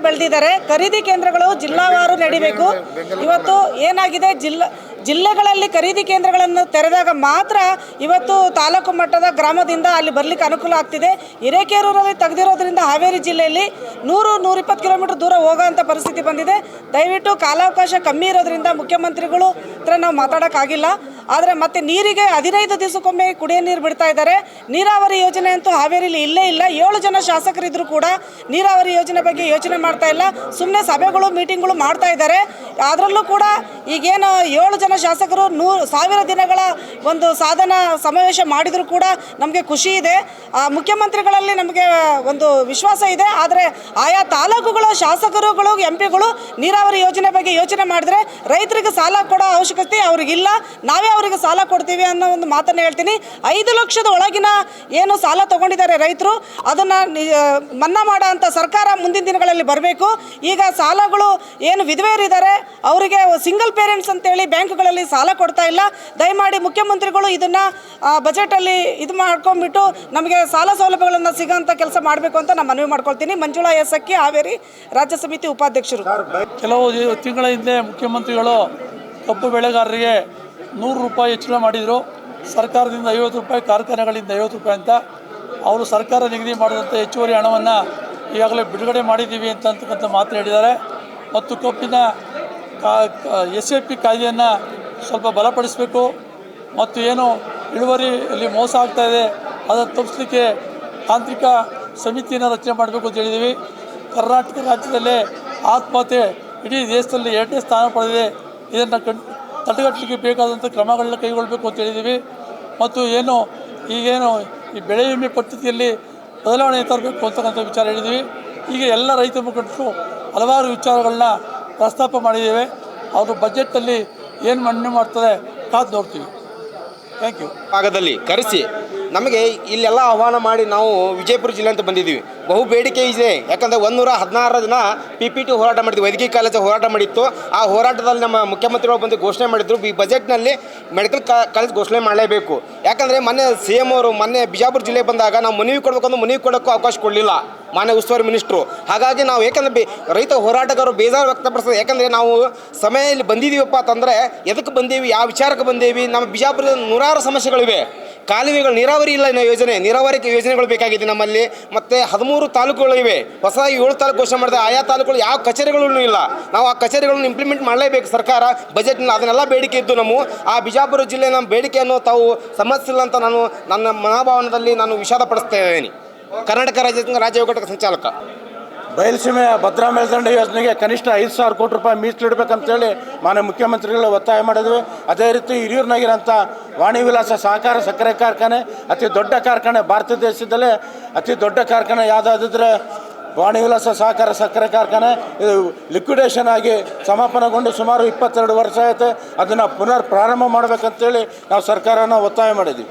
ಬೆಳೆದಿದ್ದಾರೆ. ಖರೀದಿ ಕೇಂದ್ರಗಳು ಜಿಲ್ಲಾವಾರು ನಡಿಬೇಕು. ಇವತ್ತು ಏನಾಗಿದೆ, ಜಿಲ್ಲೆಗಳಲ್ಲಿ ಖರೀದಿ ಕೇಂದ್ರಗಳನ್ನು ತೆರೆದಾಗ ಮಾತ್ರ ಇವತ್ತು ತಾಲೂಕು ಮಟ್ಟದ ಗ್ರಾಮದಿಂದ ಅಲ್ಲಿ ಬರಲಿಕ್ಕೆ ಅನುಕೂಲ ಆಗ್ತಿದೆ. ಹಿರೇಕೆರೂರಲ್ಲಿ ತೆಗೆದಿರೋದ್ರಿಂದ ಹಾವೇರಿ ಜಿಲ್ಲೆಯಲ್ಲಿ 100-120 ಕಿಲೋಮೀಟರ್ ದೂರ ಹೋಗೋಂಥ ಪರಿಸ್ಥಿತಿ ಬಂದಿದೆ. ದಯವಿಟ್ಟು ಕಾಲಾವಕಾಶ ಕಮ್ಮಿ ಇರೋದ್ರಿಂದ ಮುಖ್ಯಮಂತ್ರಿಗಳು ಹತ್ರ ನಾವು ಮಾತಾಡೋಕ್ಕಾಗಿಲ್ಲ. ಆದರೆ ಮತ್ತೆ ನೀರಿಗೆ 15 ದಿವಸಕ್ಕೊಮ್ಮೆ ಕುಡಿಯೋ ನೀರು ಬಿಡ್ತಾ ಇದ್ದಾರೆ. ನೀರಾವರಿ ಯೋಜನೆ ಅಂತೂ ಹಾವೇರಿಲಿ ಇಲ್ಲೇ ಇಲ್ಲ. 7 ಜನ ಶಾಸಕರಿದ್ದರೂ ಕೂಡ ನೀರಾವರಿ ಯೋಜನೆ ಬಗ್ಗೆ ಯೋಚನೆ ಮಾಡ್ತಾ ಇಲ್ಲ. ಸುಮ್ಮನೆ ಸಭೆಗಳು ಮೀಟಿಂಗ್ಗಳು ಮಾಡ್ತಾ ಇದ್ದಾರೆ. ಅದರಲ್ಲೂ ಕೂಡ ಈಗೇನು 7 ಜನ ಶಾಸಕರು 1000 ದಿನಗಳ ಒಂದು ಸಾಧನಾ ಸಮಾವೇಶ ಮಾಡಿದರೂ ಕೂಡ ನಮಗೆ ಖುಷಿ ಇದೆ. ಮುಖ್ಯಮಂತ್ರಿಗಳಲ್ಲಿ ನಮಗೆ ಒಂದು ವಿಶ್ವಾಸ ಇದೆ. ಆದರೆ ಆಯಾ ತಾಲೂಕುಗಳ ಶಾಸಕರುಗಳು MP ಗಳು ನೀರಾವರಿ ಯೋಜನೆ ಬಗ್ಗೆ ಯೋಚನೆ ಮಾಡಿದ್ರೆ ರೈತರಿಗೆ ಸಾಲ ಕೊಡೋ ಅವಶ್ಯಕತೆ ಅವ್ರಿಗಿಲ್ಲ. ನಾವೇ ಅವರಿಗೆ ಸಾಲ ಕೊಡ್ತೀವಿ ಅನ್ನೋ ಒಂದು ಮಾತನ್ನು ಹೇಳ್ತೀನಿ. 5 ಲಕ್ಷದ ಒಳಗಿನ ಏನು ಸಾಲ ತಗೊಂಡಿದ್ದಾರೆ ರೈತರು, ಅದನ್ನು ಮನ್ನಾ ಮಾಡೋ ಅಂಥ ಸರ್ಕಾರ ಮುಂದಿನ ದಿನಗಳಲ್ಲಿ ಬರಬೇಕು. ಈಗ ಸಾಲಗಳು ಏನು ವಿಧವೆಯರಿದ್ದಾರೆ ಅವರಿಗೆ ಸಿಂಗಲ್ ಪೇರೆಂಟ್ಸ್ ಅಂತೇಳಿ ಬ್ಯಾಂಕ್ಗಳಲ್ಲಿ ಸಾಲ ಕೊಡ್ತಾ ಇಲ್ಲ. ದಯಮಾಡಿ ಮುಖ್ಯಮಂತ್ರಿಗಳು ಇದನ್ನು ಬಜೆಟಲ್ಲಿ ಇದು ಮಾಡ್ಕೊಂಡ್ಬಿಟ್ಟು ನಮಗೆ ಸಾಲ ಸೌಲಭ್ಯಗಳನ್ನು ಸಿಗೋಂಥ ಕೆಲಸ ಮಾಡಬೇಕು ಅಂತ ನಾನು ಮನವಿ ಮಾಡ್ಕೊಳ್ತೀನಿ. ಮಂಜುಳಾ ಎಸ್ ಅಕ್ಕಿ, ಹಾವೇರಿ ರಾಜ್ಯ ಸಮಿತಿ ಉಪಾಧ್ಯಕ್ಷರು. ಕೆಲವು ತಿಂಗಳ ಹಿಂದೆ ಮುಖ್ಯಮಂತ್ರಿಗಳು ಕಬ್ಬು ಬೆಳೆಗಾರರಿಗೆ 100 ರೂಪಾಯಿ ಹೆಚ್ಚಳ ಮಾಡಿದರು. ಸರ್ಕಾರದಿಂದ 50 ರೂಪಾಯಿ, ಕಾರ್ಖಾನೆಗಳಿಂದ 50 ರೂಪಾಯಿ ಅಂತ. ಅವರು ಸರ್ಕಾರ ನಿಗದಿ ಮಾಡಿದಂಥ ಹೆಚ್ಚುವರಿ ಹಣವನ್ನು ಈಗಾಗಲೇ ಬಿಡುಗಡೆ ಮಾಡಿದ್ದೀವಿ ಅಂತಕ್ಕಂಥ ಮಾತು ಹೇಳಿದ್ದಾರೆ. ಮತ್ತು ಕಬ್ಬಿನ SAP ಕಾಯ್ದೆಯನ್ನು ಸ್ವಲ್ಪ ಬಲಪಡಿಸಬೇಕು ಮತ್ತು ಏನು ಇಳುವರಿಯಲ್ಲಿ ಮೋಸ ಆಗ್ತಾಯಿದೆ ಅದನ್ನು ತಪ್ಪಿಸಲಿಕ್ಕೆ ತಾಂತ್ರಿಕ ಸಮಿತಿಯನ್ನು ರಚನೆ ಮಾಡಬೇಕು ಅಂತ ಹೇಳಿದ್ದೀವಿ. ಕರ್ನಾಟಕ ರಾಜ್ಯದಲ್ಲೇ ಆತ್ಮಹತ್ಯೆ ಇಡೀ ದೇಶದಲ್ಲಿ 2ನೇ ಸ್ಥಾನ ಪಡೆದಿದೆ. ಇದನ್ನು ತಡೆಗಟ್ಟಲಿಕ್ಕೆ ಬೇಕಾದಂಥ ಕ್ರಮಗಳನ್ನ ಕೈಗೊಳ್ಳಬೇಕು ಅಂತ ಹೇಳಿದ್ದೀವಿ. ಮತ್ತು ಈಗೇನು ಈ ಬೆಳೆ ವಿಮೆ ಪದ್ಧತಿಯಲ್ಲಿ ಬದಲಾವಣೆ ತರಬೇಕು ಅಂತಕ್ಕಂಥ ವಿಚಾರ ಹೇಳಿದ್ದೀವಿ. ಈಗ ಎಲ್ಲ ರೈತ ಮುಖಂಡರು ಹಲವಾರು ವಿಚಾರಗಳನ್ನ ಪ್ರಸ್ತಾಪ ಮಾಡಿದ್ದೇವೆ. ಅವರು ಬಜೆಟಲ್ಲಿ ಏನು ಮಂಡನೆ ಮಾಡ್ತಾರೆ ಕಾದು ನೋಡ್ತೀವಿ. Thank you. ಭಾಗದಲ್ಲಿ ಕರೆಸಿ ನಮಗೆ ಇಲ್ಲೆಲ್ಲ ಆಹ್ವಾನ ಮಾಡಿ ನಾವು ವಿಜಯಪುರ ಜಿಲ್ಲೆ ಅಂತ ಬಂದಿದ್ದೀವಿ. ಬಹು ಬೇಡಿಕೆ ಇದೆ. ಯಾಕಂದರೆ 116 ದಿನ PPT ಹೋರಾಟ ಮಾಡಿದ್ವಿ. ವೈದ್ಯಕೀಯ ಕಾಲೇಜ್ ಹೋರಾಟ ಮಾಡಿತ್ತು. ಆ ಹೋರಾಟದಲ್ಲಿ ನಮ್ಮ ಮುಖ್ಯಮಂತ್ರಿಗಳು ಬಂದು ಘೋಷಣೆ ಮಾಡಿದ್ರು, ಈ ಬಜೆಟ್ನಲ್ಲಿ ಮೆಡಿಕಲ್ ಕಾಲೇಜ್ ಘೋಷಣೆ ಮಾಡಲೇಬೇಕು. ಯಾಕಂದರೆ ಮೊನ್ನೆ CM ಅವರು ಮೊನ್ನೆ ಬಿಜಾಪುರ ಜಿಲ್ಲೆಗೆ ಬಂದಾಗ ನಾವು ಮನವಿ ಕೊಡಬೇಕಂದ್ರೆ ಮನವಿ ಕೊಡೋಕ್ಕೂ ಅವಕಾಶ ಕೊಡಲಿಲ್ಲ ಮಾನ್ಯ ಉಸ್ತುವಾರಿ ಮಿನಿಸ್ಟ್ರು. ಹಾಗಾಗಿ ನಾವು ಯಾಕಂದರೆ ರೈತ ಹೋರಾಟಗಾರರು ಬೇಜಾರು ವ್ಯಕ್ತಪಡಿಸ್ತದೆ. ಯಾಕಂದರೆ ನಾವು ಸಮಯ ಇಲ್ಲಿ ಬಂದಿದ್ದೀವಪ್ಪ ಅಂತಂದರೆ ಎದಕ್ಕೆ ಬಂದೀವಿ, ಯಾವ ವಿಚಾರಕ್ಕೆ ಬಂದೀವಿ. ನಮ್ಮ ಬಿಜಾಪುರದ 100 ಸಮಸ್ಯೆಗಳಿವೆ. ಕಾಲುವೆಗಳು, ನೀರಾವರಿ ಇಲ್ಲ, ನೀರಾವರಿ ಯೋಜನೆಗಳು ಬೇಕಾಗಿದೆ ನಮ್ಮಲ್ಲಿ. ಮತ್ತು 13 ತಾಲೂಕುಗಳಿವೆ. ಹೊಸದಾಗಿ 7 ತಾಲೂಕು ಘೋಷಣೆ ಮಾಡಿದೆ. ಆಯಾ ತಾಲೂಕುಗಳು ಯಾವ ಕಚೇರಿಗಳೂ ಇಲ್ಲ. ನಾವು ಆ ಕಚೇರಿಗಳನ್ನು ಇಂಪ್ಲಿಮೆಂಟ್ ಮಾಡಲೇಬೇಕು ಸರ್ಕಾರ ಬಜೆಟ್ನಲ್ಲಿ. ಅದನ್ನೆಲ್ಲ ಬೇಡಿಕೆ ಇದ್ದು ಆ ಬಿಜಾಪುರ ಜಿಲ್ಲೆ ನಮ್ಮ ಬೇಡಿಕೆಯನ್ನು ತಾವು ಸಮರ್ಥಿಸಿಲ್ಲ ಅಂತ ನಾನು ನನ್ನ ಮನೋಭಾವನದಲ್ಲಿ ನಾನು ವಿಷಾದ ಪಡಿಸ್ತಾ ಇದ್ದೀನಿ. ಕರ್ನಾಟಕ ರಾಜ್ಯ ಒಕ್ಕೂಟದ ಸಂಚಾಲಕ. ಬಯಲುಸೀಮೆ ಭದ್ರಾ ಮೇಲ್ದಂಡೆ ಯೋಜನೆಗೆ ಕನಿಷ್ಠ 5,000 ಕೋಟಿ ರೂಪಾಯಿ ಮೀಸಲಿಡಬೇಕಂತೇಳಿ ಮಾನ್ಯ ಮುಖ್ಯಮಂತ್ರಿಗಳು ಒತ್ತಾಯ ಮಾಡಿದ್ವಿ. ಅದೇ ರೀತಿ ಹಿರಿಯೂರಿನಾಗಿರೋಂಥ ವಾಣಿ ವಿಲಾಸ ಸಹಕಾರ ಸಕ್ಕರೆ ಕಾರ್ಖಾನೆ ಅತಿ ದೊಡ್ಡ ಕಾರ್ಖಾನೆ, ಭಾರತ ದೇಶದಲ್ಲೇ ಅತಿ ದೊಡ್ಡ ಕಾರ್ಖಾನೆ ಯಾವುದಾದಿದ್ರೆ ವಾಣಿ ವಿಲಾಸ ಸಹಕಾರ ಸಕ್ಕರೆ ಕಾರ್ಖಾನೆ. ಇದು ಲಿಕ್ವಿಡೇಷನ್ ಆಗಿ ಸಮಾಪನಗೊಂಡು ಸುಮಾರು 22 ವರ್ಷ ಆಯಿತು. ಅದನ್ನು ಪುನರ್ ಪ್ರಾರಂಭ ಮಾಡಬೇಕಂತೇಳಿ ನಾವು ಸರ್ಕಾರನ ಒತ್ತಾಯ ಮಾಡಿದ್ವಿ.